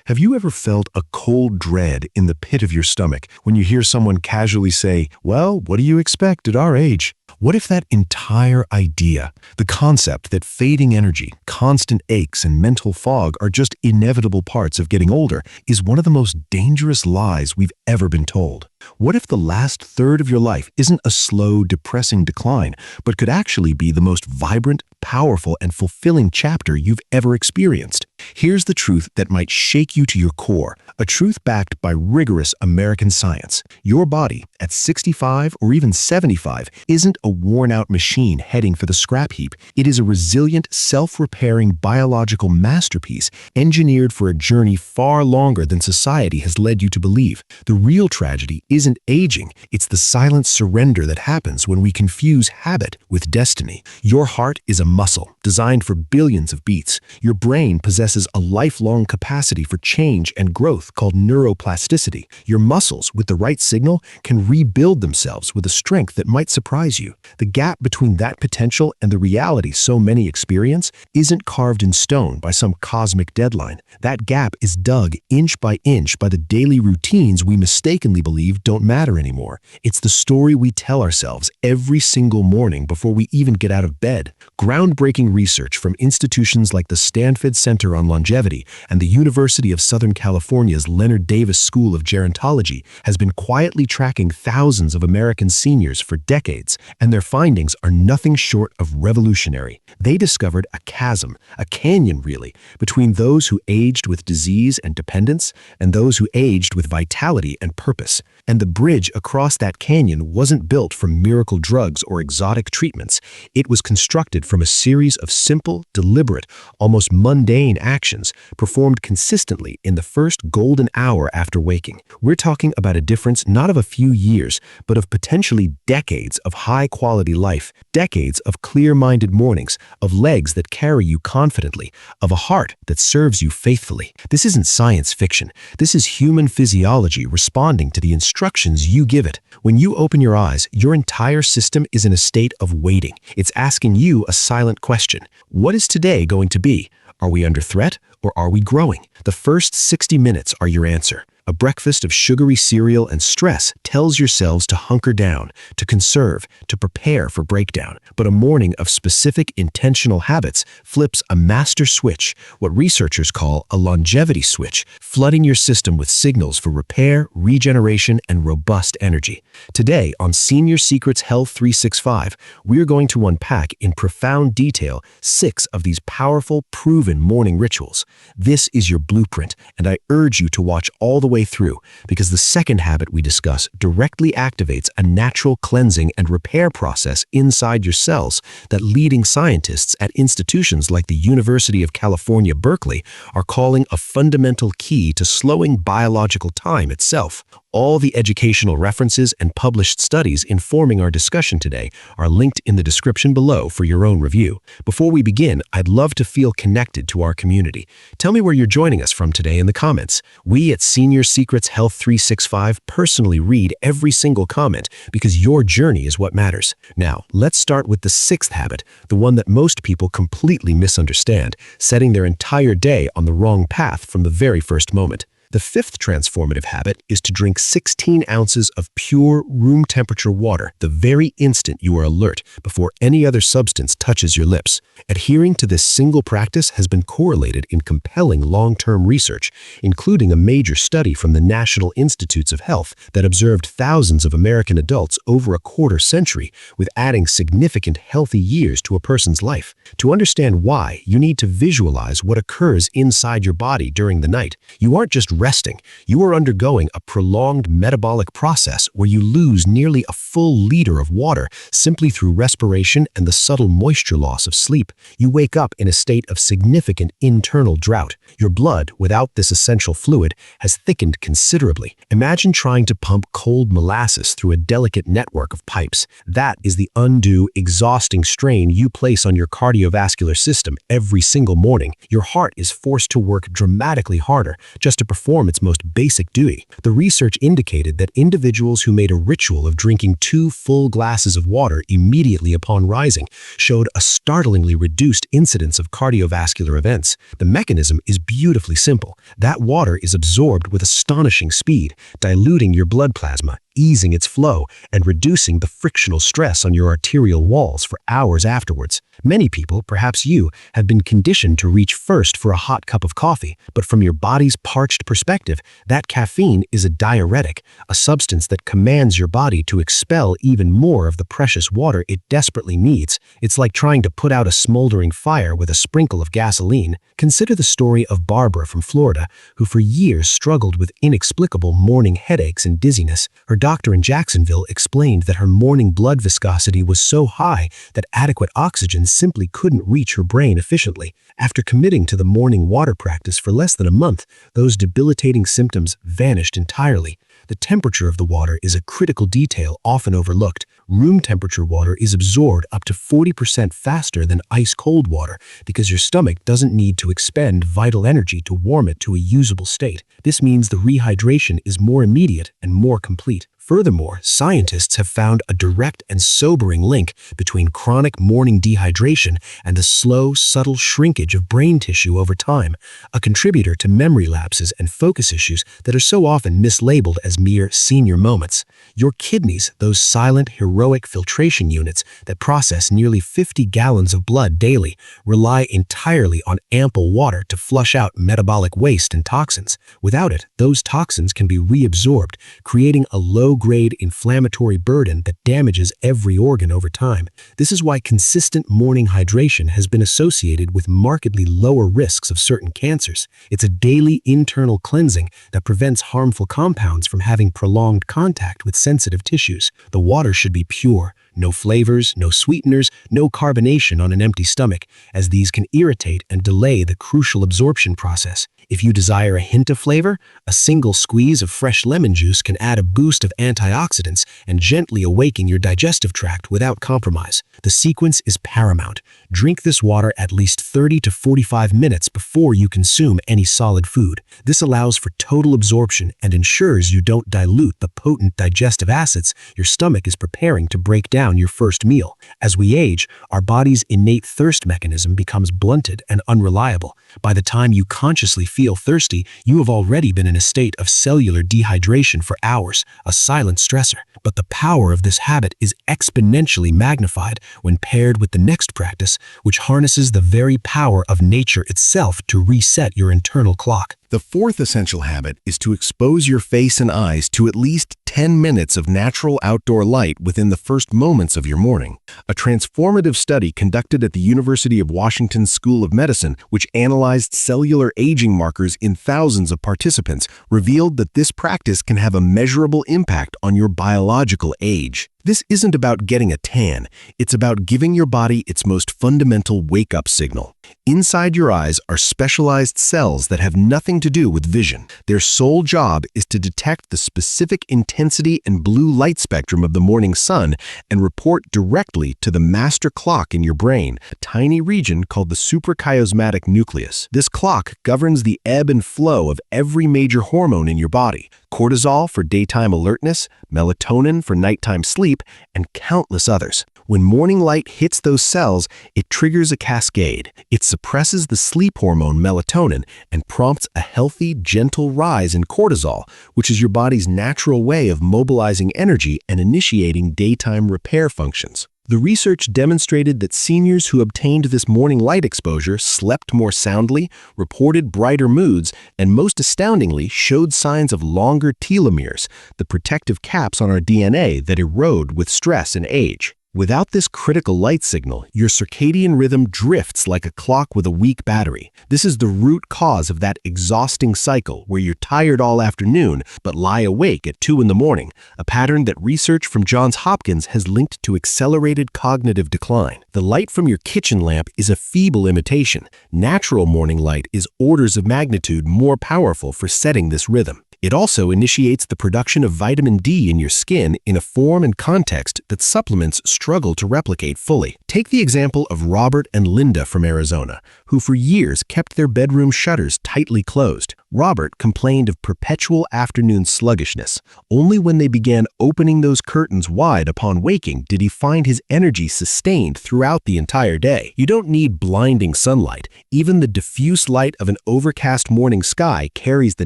Have you ever felt a cold dread in the pit of your stomach when you hear someone casually say, "Well, what do you expect at our age?" What if that entire idea, the concept that fading energy, constant aches, and mental fog are just inevitable parts of getting older, is one of the most dangerous lies we've ever been told? What if the last third of your life isn't a slow, depressing decline, but could actually be the most vibrant, powerful, and fulfilling chapter you've ever experienced? Here's the truth that might shake you to your core, a truth backed by rigorous American science. Your body, at 65 or even 75, isn't a worn-out machine heading for the scrap heap. It is a resilient, self-repairing biological masterpiece engineered for a journey far longer than society has led you to believe. The real tragedy isn't aging, it's the silent surrender that happens when we confuse habit with destiny. Your heart is a muscle designed for billions of beats. Your brain possesses a lifelong capacity for change and growth called neuroplasticity. Your muscles, with the right signal, can rebuild themselves with a strength that might surprise you. The gap between that potential and the reality so many experience isn't carved in stone by some cosmic deadline. That gap is dug inch by the daily routines we mistakenly believe don't matter anymore. It's the story we tell ourselves every single morning before we even get out of bed. Groundbreaking research from institutions like the Stanford Center on Longevity and the University of Southern California's Leonard School of Gerontology has been quietly tracking thousands of American seniors for decades, and their findings are nothing short of revolutionary. They discovered a chasm, a canyon really, between those who aged with disease and dependence and those who aged with vitality and purpose. And the bridge across that canyon wasn't built from miracle drugs or exotic treatments. It was constructed from a series of simple, deliberate, almost mundane actions performed consistently in the first golden hour after waking. We're talking about a difference not of a few years, but of potentially decades of high-quality life, decades of clear-minded mornings, of legs that carry you confidently, of a heart that serves you faithfully. This isn't science fiction. This is human physiology responding to the instructions you give it. When you open your eyes, your entire system is in a state of waiting. It's asking you a silent question. What is today going to be? Are we under threat or are we growing? The first 60 minutes are your answer. A breakfast of sugary cereal and stress tells your cells to hunker down, to conserve, to prepare for breakdown. But a morning of specific, intentional habits flips a master switch, what researchers call a longevity switch, flooding your system with signals for repair, regeneration, and robust energy. Today, on Senior Secrets Health 365, we're going to unpack in profound detail 6 of these powerful, proven morning rituals. This is your blueprint, and I urge you to watch all the way through, because the second habit we discuss directly activates a natural cleansing and repair process inside your cells that leading scientists at institutions like the University of California, Berkeley, are calling a fundamental key to slowing biological time itself. All the educational references and published studies informing our discussion today are linked in the description below for your own review. Before we begin, I'd love to feel connected to our community. Tell me where you're joining us from today in the comments. We at Senior Secrets Health 365 personally read every single comment because your journey is what matters. Now, let's start with the 6th habit, the one that most people completely misunderstand, setting their entire day on the wrong path from the very first moment. The 5th transformative habit is to drink 16 ounces of pure room temperature water the very instant you are alert before any other substance touches your lips. Adhering to this single practice has been correlated in compelling long-term research, including a major study from the National Institutes of Health that observed thousands of American adults over a quarter century, with adding significant healthy years to a person's life. To understand why, you need to visualize what occurs inside your body during the night. You aren't just resting. You are undergoing a prolonged metabolic process where you lose nearly a full liter of water simply through respiration and the subtle moisture loss of sleep. You wake up in a state of significant internal drought. Your blood, without this essential fluid, has thickened considerably. Imagine trying to pump cold molasses through a delicate network of pipes. That is the undue, exhausting strain you place on your cardiovascular system every single morning. Your heart is forced to work dramatically harder just to perform perform its most basic duty. The research indicated that individuals who made a ritual of drinking 2 full glasses of water immediately upon rising showed a startlingly reduced incidence of cardiovascular events. The mechanism is beautifully simple. That water is absorbed with astonishing speed, diluting your blood plasma, easing its flow, and reducing the frictional stress on your arterial walls for hours afterwards. Many people, perhaps you, have been conditioned to reach first for a hot cup of coffee, but from your body's parched perspective, that caffeine is a diuretic, a substance that commands your body to expel even more of the precious water it desperately needs. It's like trying to put out a smoldering fire with a sprinkle of gasoline. Consider the story of Barbara from Florida, who for years struggled with inexplicable morning headaches and dizziness. Her doctor in Jacksonville explained that her morning blood viscosity was so high that adequate oxygen simply couldn't reach her brain efficiently. After committing to the morning water practice for less than a month, those debilitating symptoms vanished entirely. The temperature of the water is a critical detail often overlooked. Room temperature water is absorbed up to 40% faster than ice-cold water because your stomach doesn't need to expend vital energy to warm it to a usable state. This means the rehydration is more immediate and more complete. Furthermore, scientists have found a direct and sobering link between chronic morning dehydration and the slow, subtle shrinkage of brain tissue over time, a contributor to memory lapses and focus issues that are so often mislabeled as mere senior moments. Your kidneys, those silent, heroic filtration units that process nearly 50 gallons of blood daily, rely entirely on ample water to flush out metabolic waste and toxins. Without it, those toxins can be reabsorbed, creating a low-grade inflammatory burden that damages every organ over time. This is why consistent morning hydration has been associated with markedly lower risks of certain cancers. It's a daily internal cleansing that prevents harmful compounds from having prolonged contact with sensitive tissues. The water should be pure, no flavors, no sweeteners, no carbonation on an empty stomach, as these can irritate and delay the crucial absorption process. If you desire a hint of flavor, a single squeeze of fresh lemon juice can add a boost of antioxidants and gently awaken your digestive tract without compromise. The sequence is paramount. Drink this water at least 30 to 45 minutes before you consume any solid food. This allows for total absorption and ensures you don't dilute the potent digestive acids your stomach is preparing to break down your first meal. As we age, our body's innate thirst mechanism becomes blunted and unreliable. By the time you consciously feel thirsty, you have already been in a state of cellular dehydration for hours, a silent stressor. But the power of this habit is exponentially magnified when paired with the next practice, which harnesses the very power of nature itself to reset your internal clock. The fourth essential habit is to expose your face and eyes to at least 10 minutes of natural outdoor light within the first moments of your morning. A transformative study conducted at the University of Washington School of Medicine, which analyzed cellular aging markers in thousands of participants, revealed that this practice can have a measurable impact on your biological age. This isn't about getting a tan, it's about giving your body its most fundamental wake-up signal. Inside your eyes are specialized cells that have nothing to do with vision. Their sole job is to detect the specific intensity and blue light spectrum of the morning sun and report directly to the master clock in your brain, a tiny region called the suprachiasmatic nucleus. This clock governs the ebb and flow of every major hormone in your body: cortisol for daytime alertness, melatonin for nighttime sleep, and countless others. When morning light hits those cells, it triggers a cascade. It suppresses the sleep hormone melatonin and prompts a healthy, gentle rise in cortisol, which is your body's natural way of mobilizing energy and initiating daytime repair functions. The research demonstrated that seniors who obtained this morning light exposure slept more soundly, reported brighter moods, and most astoundingly, showed signs of longer telomeres, the protective caps on our DNA that erode with stress and age. Without this critical light signal, your circadian rhythm drifts like a clock with a weak battery. This is the root cause of that exhausting cycle where you're tired all afternoon but lie awake at 2 in the morning, a pattern that research from Johns Hopkins has linked to accelerated cognitive decline. The light from your kitchen lamp is a feeble imitation. Natural morning light is orders of magnitude more powerful for setting this rhythm. It also initiates the production of vitamin D in your skin in a form and context that supplements struggle to replicate fully. Take the example of Robert and Linda from Arizona, who for years kept their bedroom shutters tightly closed. Robert complained of perpetual afternoon sluggishness. Only when they began opening those curtains wide upon waking did he find his energy sustained throughout the entire day. You don't need blinding sunlight. Even the diffuse light of an overcast morning sky carries the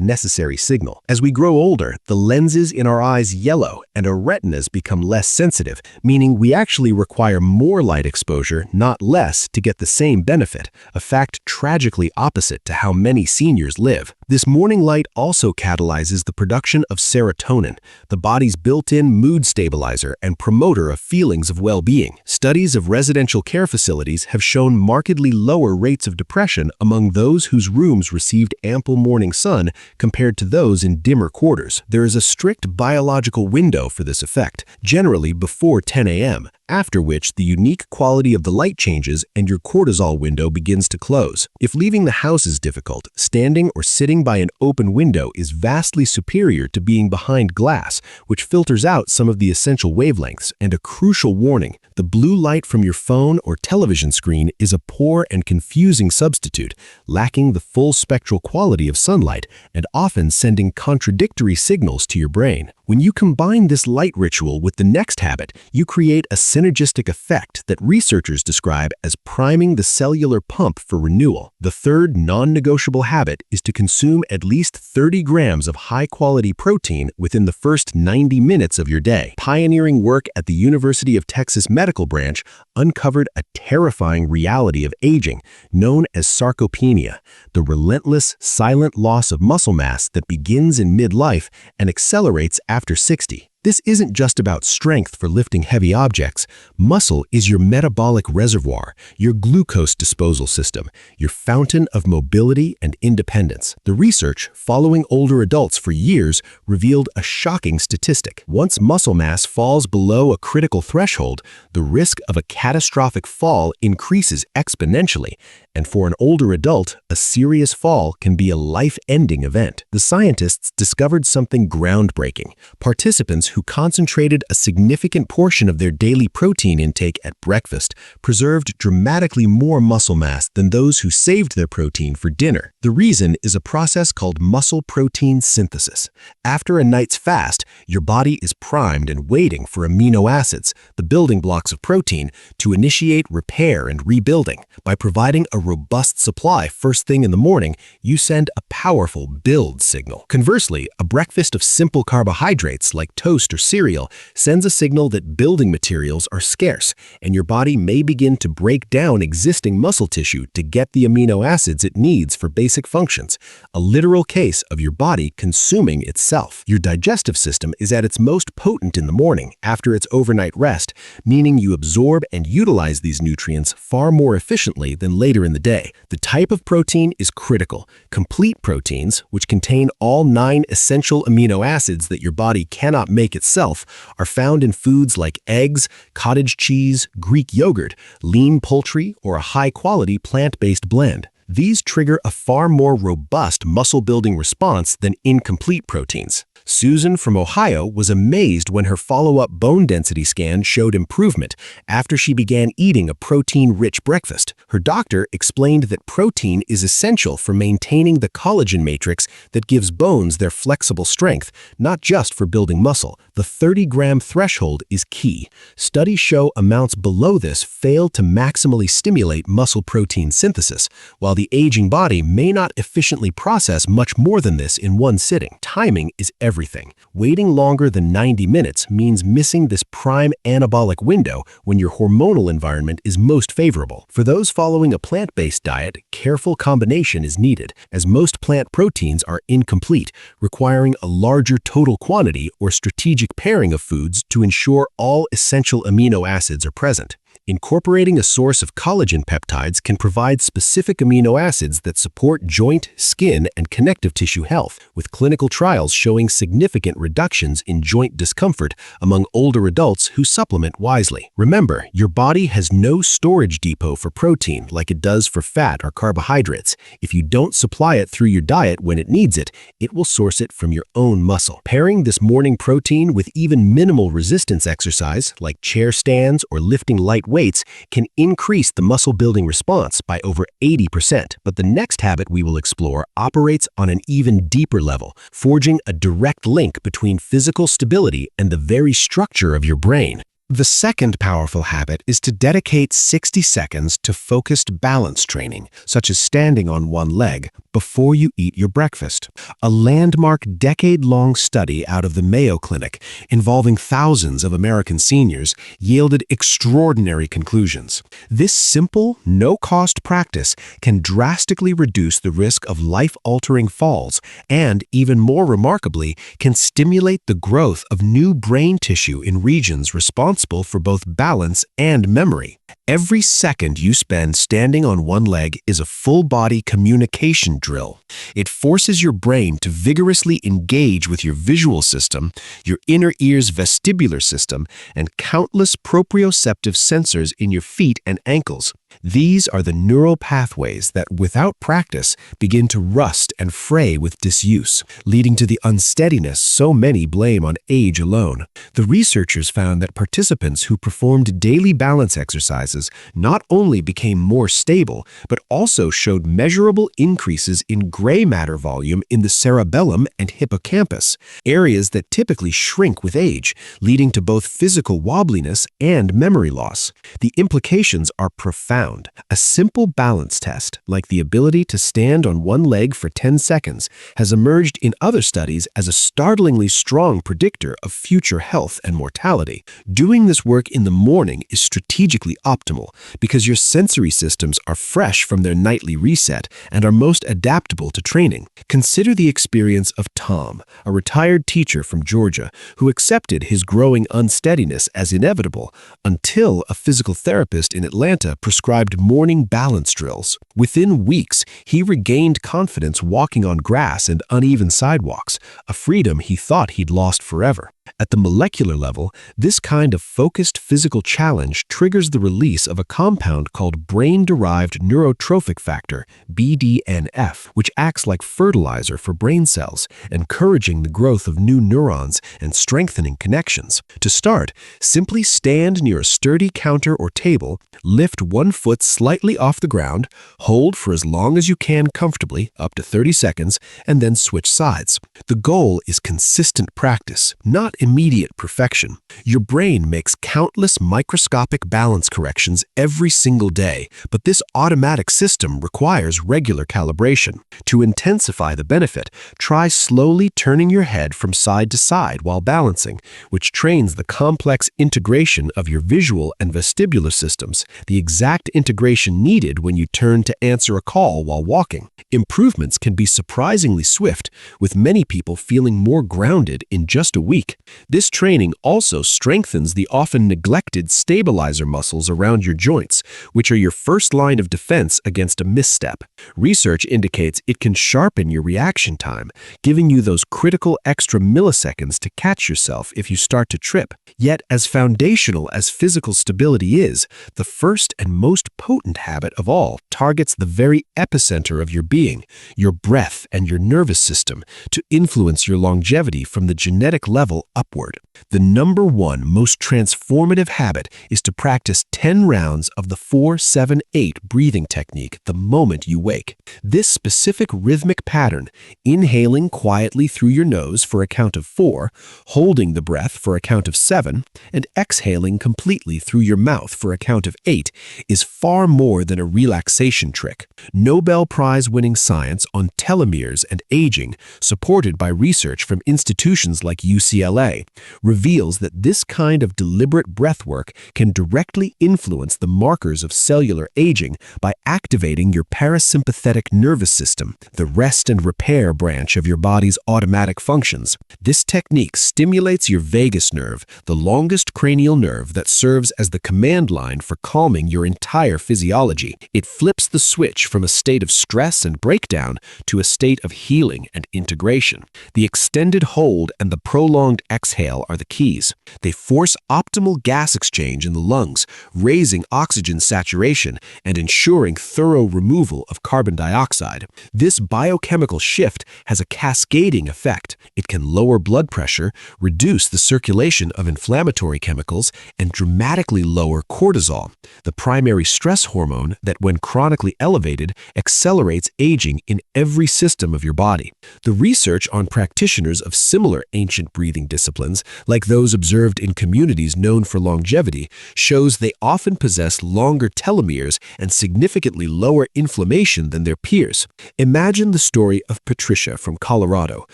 necessary signal. As we grow older, the lenses in our eyes yellow and our retinas become less sensitive, meaning we actually require more light exposure, not less, to get the same benefit, a fact tragically opposite to how many seniors live. This morning light also catalyzes the production of serotonin, the body's built-in mood stabilizer and promoter of feelings of well-being. Studies of residential care facilities have shown markedly lower rates of depression among those whose rooms received ample morning sun compared to those in dimmer quarters. There is a strict biological window for this effect, generally before 10 a.m., after which the unique quality of the light changes and your cortisol window begins to close. If leaving the house is difficult, standing or sitting by an open window is vastly superior to being behind glass, which filters out some of the essential wavelengths. And a crucial warning, the blue light from your phone or television screen is a poor and confusing substitute, lacking the full spectral quality of sunlight and often sending contradictory signals to your brain. When you combine this light ritual with the next habit, you create a synergistic effect that researchers describe as priming the cellular pump for renewal. The third non-negotiable habit is to consume at least 30 grams of high-quality protein within the first 90 minutes of your day. Pioneering work at the University of Texas Medical Branch uncovered a terrifying reality of aging known as sarcopenia, the relentless, silent loss of muscle mass that begins in midlife and accelerates after 60. This isn't just about strength for lifting heavy objects. Muscle is your metabolic reservoir, your glucose disposal system, your fountain of mobility and independence. The research, following older adults for years, revealed a shocking statistic. Once muscle mass falls below a critical threshold, the risk of a catastrophic fall increases exponentially, and for an older adult, a serious fall can be a life-ending event. The scientists discovered something groundbreaking. Participants who concentrated a significant portion of their daily protein intake at breakfast preserved dramatically more muscle mass than those who saved their protein for dinner. The reason is a process called muscle protein synthesis. After a night's fast, your body is primed and waiting for amino acids, the building blocks of protein, to initiate repair and rebuilding. By providing a robust supply first thing in the morning, you send a powerful build signal. Conversely, a breakfast of simple carbohydrates like toast or cereal sends a signal that building materials are scarce, and your body may begin to break down existing muscle tissue to get the amino acids it needs for basic functions, a literal case of your body consuming itself. Your digestive system is at its most potent in the morning after its overnight rest, meaning you absorb and utilize these nutrients far more efficiently than later in the day. The type of protein is critical. Complete proteins, which contain all 9 essential amino acids that your body cannot make itself, are found in foods like eggs, cottage cheese, Greek yogurt, lean poultry, or a high-quality plant-based blend. These trigger a far more robust muscle-building response than incomplete proteins. Susan from Ohio was amazed when her follow-up bone density scan showed improvement after she began eating a protein-rich breakfast. Her doctor explained that protein is essential for maintaining the collagen matrix that gives bones their flexible strength, not just for building muscle. The 30-gram threshold is key. Studies show amounts below this fail to maximally stimulate muscle protein synthesis, while the aging body may not efficiently process much more than this in one sitting. Timing is everything. Waiting longer than 90 minutes means missing this prime anabolic window when your hormonal environment is most favorable. For those following a plant-based diet, careful combination is needed, as most plant proteins are incomplete, requiring a larger total quantity or strategic pairing of foods to ensure all essential amino acids are present. Incorporating a source of collagen peptides can provide specific amino acids that support joint, skin, and connective tissue health, with clinical trials showing significant reductions in joint discomfort among older adults who supplement wisely. Remember, your body has no storage depot for protein like it does for fat or carbohydrates. If you don't supply it through your diet when it needs it, it will source it from your own muscle. Pairing this morning protein with even minimal resistance exercise like chair stands or lifting light weights weights can increase the muscle-building response by over 80%. But the next habit we will explore operates on an even deeper level, forging a direct link between physical stability and the very structure of your brain. The second powerful habit is to dedicate 60 seconds to focused balance training, such as standing on one leg, before you eat your breakfast. A landmark decade-long study out of the Mayo Clinic involving thousands of American seniors yielded extraordinary conclusions. This simple, no-cost practice can drastically reduce the risk of life-altering falls and, even more remarkably, can stimulate the growth of new brain tissue in regions responsible for both balance and memory. Every second you spend standing on one leg is a full-body communication drill. It forces your brain to vigorously engage with your visual system, your inner ear's vestibular system, and countless proprioceptive sensors in your feet and ankles. These are the neural pathways that, without practice, begin to rust and fray with disuse, leading to the unsteadiness so many blame on age alone. The researchers found that participants who performed daily balance exercises not only became more stable, but also showed measurable increases in gray matter volume in the cerebellum and hippocampus, areas that typically shrink with age, leading to both physical wobbliness and memory loss. The implications are profound. A simple balance test, like the ability to stand on one leg for 10 seconds, has emerged in other studies as a startlingly strong predictor of future health and mortality. Doing this work in the morning is strategically optimal because your sensory systems are fresh from their nightly reset and are most adaptable to training. Consider the experience of Tom, a retired teacher from Georgia who accepted his growing unsteadiness as inevitable until a physical therapist in Atlanta prescribed morning balance drills. Within weeks, he regained confidence walking on grass and uneven sidewalks, a freedom he thought he'd lost forever. At the molecular level, this kind of focused physical challenge triggers the release of a compound called brain-derived neurotrophic factor, BDNF, which acts like fertilizer for brain cells, encouraging the growth of new neurons and strengthening connections. To start, simply stand near a sturdy counter or table, lift one foot slightly off the ground, hold for as long as you can comfortably, up to 30 seconds, and then switch sides. The goal is consistent practice, not immediate perfection. Your brain makes countless microscopic balance corrections every single day, but this automatic system requires regular calibration. To intensify the benefit, try slowly turning your head from side to side while balancing, which trains the complex integration of your visual and vestibular systems, the exact integration needed when you turn to answer a call while walking. Improvements can be surprisingly swift, with many people feeling more grounded in just a week. This training also strengthens the often neglected stabilizer muscles around your joints, which are your first line of defense against a misstep. Research indicates it can sharpen your reaction time, giving you those critical extra milliseconds to catch yourself if you start to trip. Yet, as foundational as physical stability is, the first and most potent habit of all targets the very epicenter of your being, your breath and your nervous system, to influence your longevity from the genetic level upward. The number one most transformative habit is to practice 10 rounds of the 4-7-8 breathing technique the moment you wake. This specific rhythmic pattern, inhaling quietly through your nose for a count of 4, holding the breath for a count of 7, and exhaling completely through your mouth for a count of 8, is far more than a relaxation trick. Nobel Prize-winning science on telomeres and aging, supported by research from institutions like UCLA, reveals that this kind of deliberate breathwork can directly influence the markers of cellular aging by activating your parasympathetic nervous system, the rest and repair branch of your body's automatic functions. This technique stimulates your vagus nerve, the longest cranial nerve that serves as the command line for calming your entire physiology. It flips the switch from a state of stress and breakdown to a state of healing and integration. The extended hold and the prolonged exhale are the keys. They force optimal gas exchange in the lungs, raising oxygen saturation and ensuring thorough removal of carbon dioxide. This biochemical shift has a cascading effect. It can lower blood pressure, reduce the circulation of inflammatory chemicals, and dramatically lower cortisol, the primary stress hormone that, when chronically elevated, accelerates aging in every system of your body. The research on practitioners of similar ancient breathing disciplines, like those observed in communities known for longevity, shows they often possess longer telomeres and significantly lower inflammation than their peers. Imagine the story of Patricia from Colorado,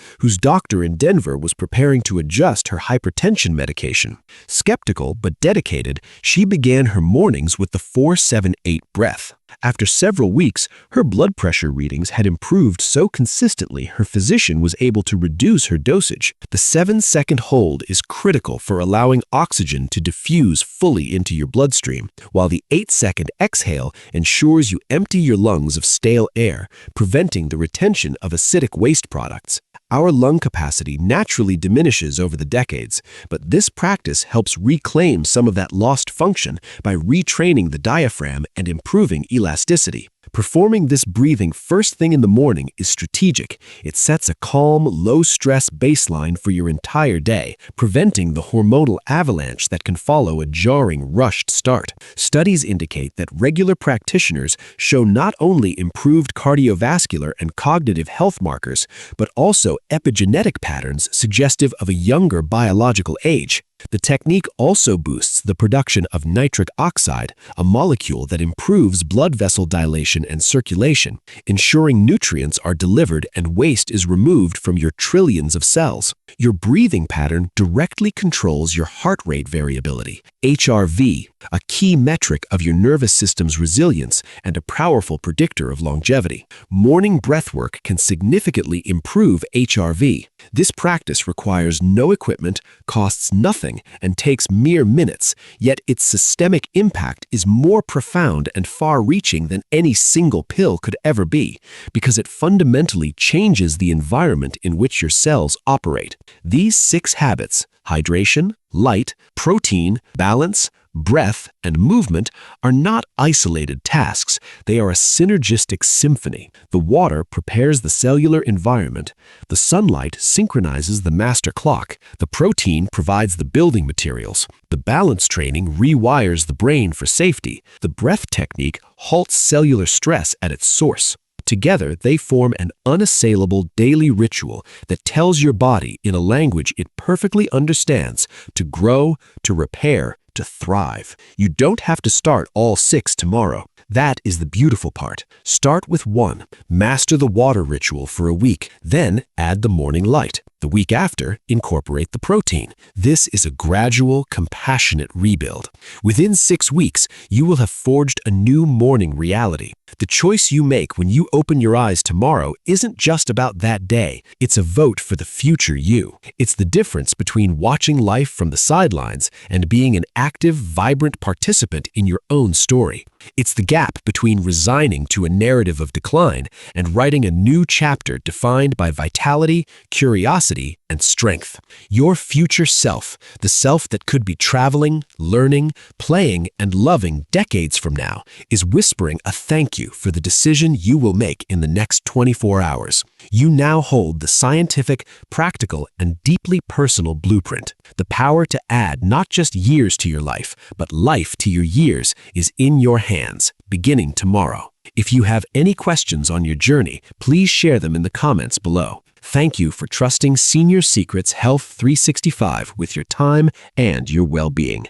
whose doctor in Denver was preparing to adjust her hypertension medication. Skeptical but dedicated, she began her mornings with the 4-7-8 breath. After several weeks, her blood pressure readings had improved so consistently her physician was able to reduce her dosage. The 7-second hold is critical for allowing oxygen to diffuse fully into your bloodstream, while the 8-second exhale ensures you empty your lungs of stale air, preventing the retention of acidic waste products. Our lung capacity naturally diminishes over the decades, but this practice helps reclaim some of that lost function by retraining the diaphragm and improving elasticity. Performing this breathing first thing in the morning is strategic. It sets a calm, low-stress baseline for your entire day, preventing the hormonal avalanche that can follow a jarring, rushed start. Studies indicate that regular practitioners show not only improved cardiovascular and cognitive health markers, but also epigenetic patterns suggestive of a younger biological age. The technique also boosts the production of nitric oxide, a molecule that improves blood vessel dilation and circulation, ensuring nutrients are delivered and waste is removed from your trillions of cells. Your breathing pattern directly controls your heart rate variability, HRV, a key metric of your nervous system's resilience and a powerful predictor of longevity. Morning breathwork can significantly improve HRV. This practice requires no equipment, costs nothing, and takes mere minutes, yet its systemic impact is more profound and far-reaching than any single pill could ever be, because it fundamentally changes the environment in which your cells operate. These 6 habits, hydration, light, protein, balance, breath, and movement, are not isolated tasks. They are a synergistic symphony. The water prepares the cellular environment. The sunlight synchronizes the master clock. The protein provides the building materials. The balance training rewires the brain for safety. The breath technique halts cellular stress at its source. Together, they form an unassailable daily ritual that tells your body in a language it perfectly understands to grow, to repair, to thrive. You don't have to start all 6 tomorrow. That is the beautiful part. Start with 1. Master the water ritual for a week, then add the morning light. The week after, incorporate the protein. This is a gradual, compassionate rebuild. Within 6 weeks, you will have forged a new morning reality. The choice you make when you open your eyes tomorrow isn't just about that day. It's a vote for the future you. It's the difference between watching life from the sidelines and being an active, vibrant participant in your own story. It's the gap between resigning to a narrative of decline and writing a new chapter defined by vitality, curiosity, and strength. Your future self, the self that could be traveling, learning, playing, and loving decades from now, is whispering a thank you for the decision you will make in the next 24 hours. You now hold the scientific, practical, and deeply personal blueprint. The power to add not just years to your life, but life to your years is in your hands, beginning tomorrow. If you have any questions on your journey, please share them in the comments below. Thank you for trusting Senior Secrets Health 365 with your time and your well-being.